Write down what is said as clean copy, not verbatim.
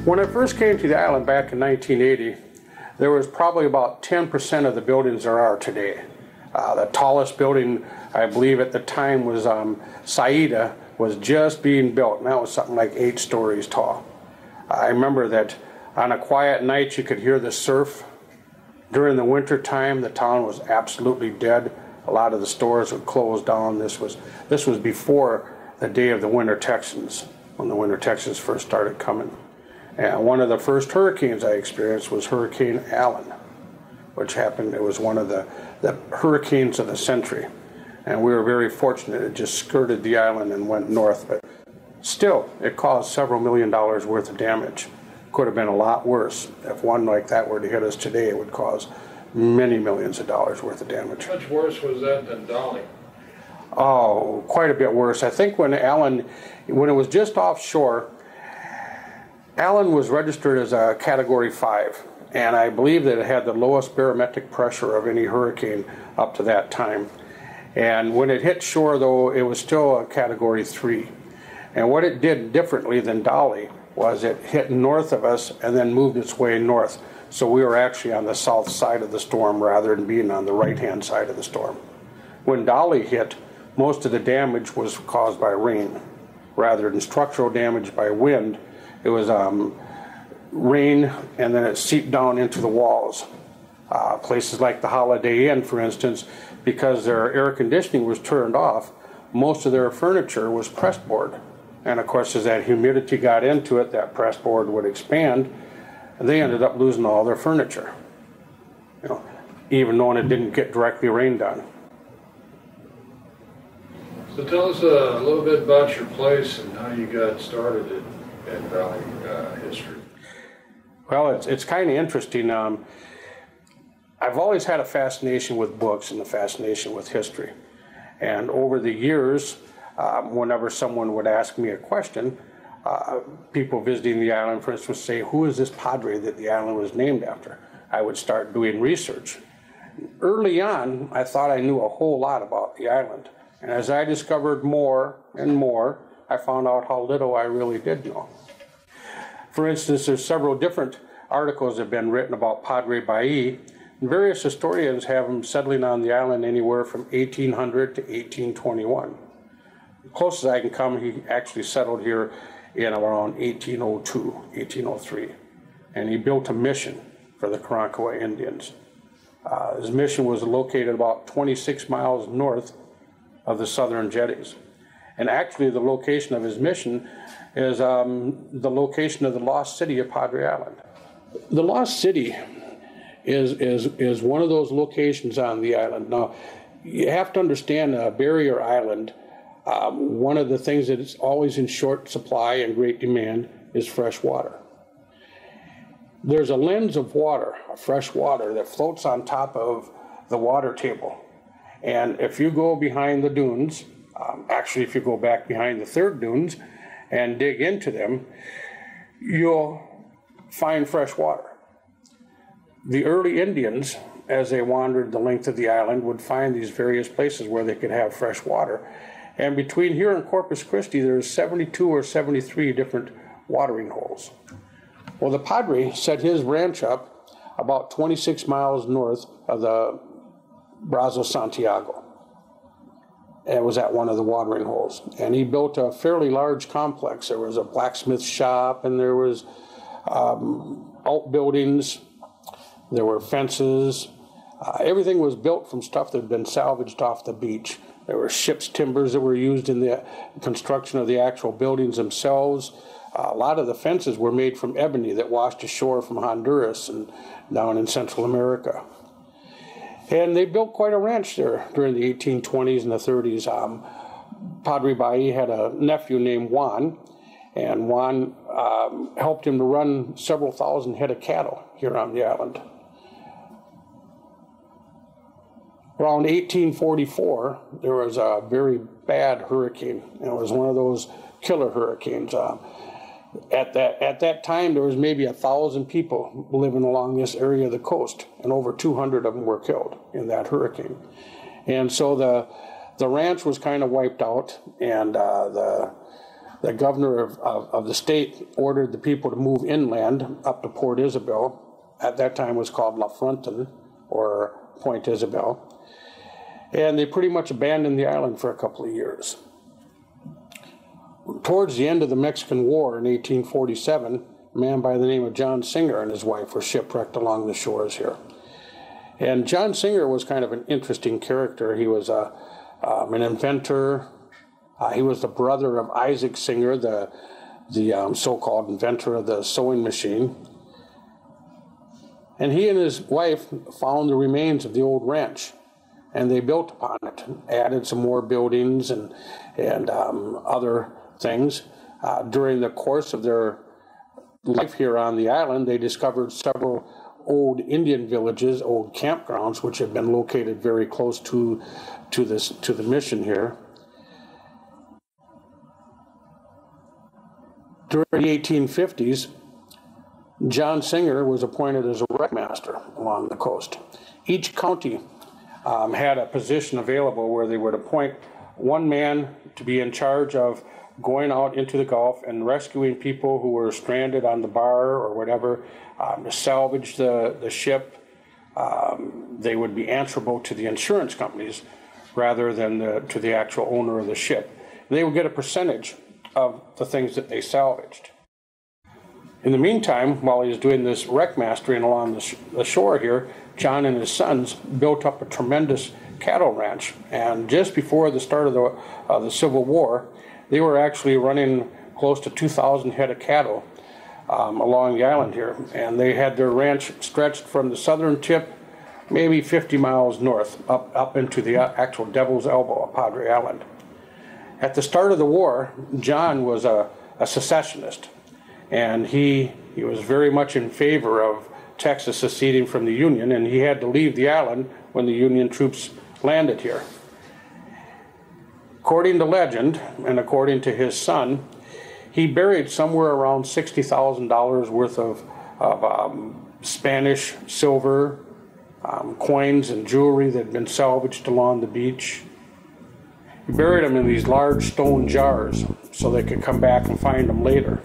When I first came to the island back in 1980, there was probably about 10% of the buildings there are today. The tallest building, I believe at the time, was Saida, was just being built, and that was something like 8 stories tall. I remember that on a quiet night you could hear the surf. During the winter time, the town was absolutely dead. A lot of the stores would close down. This was before the day of the winter Texans, when the winter Texans first started coming. And one of the first hurricanes I experienced was Hurricane Allen, which happened, it was one of the hurricanes of the century. And we were very fortunate. It just skirted the island and went north. But still, it caused several $1 million worth of damage. Could have been a lot worse. If one like that were to hit us today, it would cause many millions of dollars worth of damage. How much worse was that than Dolly? Oh, quite a bit worse. I think when it was just offshore, Allen was registered as a Category 5, and I believe that it had the lowest barometric pressure of any hurricane up to that time. And when it hit shore, though, it was still a Category 3. And what it did differently than Dolly was it hit north of us and then moved its way north. So we were actually on the south side of the storm rather than being on the right-hand side of the storm. When Dolly hit, most of the damage was caused by rain rather than structural damage by wind. It was rain, and then it seeped down into the walls. Places like the Holiday Inn, for instance, because their air conditioning was turned off, most of their furniture was pressed board. And of course, as that humidity got into it, that pressed board would expand, and they ended up losing all their furniture, even knowing it didn't get directly rained on. So tell us a little bit about your place and how you got started in Valley history. Well, it's kind of interesting. I've always had a fascination with books and a fascination with history. And over the years, whenever someone would ask me a question, people visiting the island, for instance, would say, who is this padre that the island was named after? I would start doing research. Early on, I thought I knew a whole lot about the island. And as I discovered more and more, I found out how little I really did know. For instance, there's several different articles that have been written about Padre Bailly, and various historians have him settling on the island anywhere from 1800 to 1821. The closest I can come, he actually settled here in around 1802, 1803, and he built a mission for the Karankawa Indians. His mission was located about 26 miles north of the southern jetties. And actually, the location of his mission is the location of the lost city of Padre Island. The lost city is one of those locations on the island. Now, you have to understand Barrier Island, one of the things that is always in short supply and great demand is fresh water. There's a lens of water, fresh water, that floats on top of the water table. And if you go behind the dunes, actually, if you go back behind the third dunes and dig into them, you'll find fresh water. The early Indians, as they wandered the length of the island, would find these various places where they could have fresh water. And between here and Corpus Christi, there's 72 or 73 different watering holes. Well, the Padre set his ranch up about 26 miles north of the Brazo Santiago. It was at one of the watering holes. And he built a fairly large complex. There was a blacksmith shop, and there was outbuildings, there were fences. Everything was built from stuff that had been salvaged off the beach. There were ship's timbers that were used in the construction of the actual buildings themselves. A lot of the fences were made from ebony that washed ashore from Honduras and down in Central America. And they built quite a ranch there during the 1820s and the 30s. Padre Bailly had a nephew named Juan, and Juan helped him to run several thousand head of cattle here on the island. Around 1844, there was a very bad hurricane. It was one of those killer hurricanes. At that time, there was maybe 1,000 people living along this area of the coast, and over 200 of them were killed in that hurricane. And so the ranch was kind of wiped out, and the governor of the state ordered the people to move inland up to Port Isabel. At that time it was called La Fronten, or Point Isabel. And they pretty much abandoned the island for a couple of years. Towards the end of the Mexican War in 1847, a man by the name of John Singer and his wife were shipwrecked along the shores here. And John Singer was kind of an interesting character. He was an inventor. He was the brother of Isaac Singer, the so-called inventor of the sewing machine. And he and his wife found the remains of the old ranch, and they built upon it, added some more buildings and other things. During the course of their life here on the island, they discovered several old Indian villages, old campgrounds, which had been located very close to the mission here. During the 1850s, John Singer was appointed as a wreckmaster along the coast. Each county had a position available where they would appoint one man to be in charge of going out into the Gulf and rescuing people who were stranded on the bar or whatever, to salvage the ship. They would be answerable to the insurance companies rather than to the actual owner of the ship. They would get a percentage of the things that they salvaged. In the meantime, while he was doing this wreckmastering along the shore here, John and his sons built up a tremendous cattle ranch. And just before the start of the Civil War, they were actually running close to 2,000 head of cattle along the island here. And they had their ranch stretched from the southern tip, maybe 50 miles north, up into the actual Devil's Elbow of Padre Island. At the start of the war, John was a secessionist, and he was very much in favor of Texas seceding from the Union, and he had to leave the island when the Union troops landed here. According to legend, and according to his son, he buried somewhere around $60,000 worth of Spanish silver, coins and jewelry that had been salvaged along the beach. He buried them in these large stone jars so they could come back and find them later.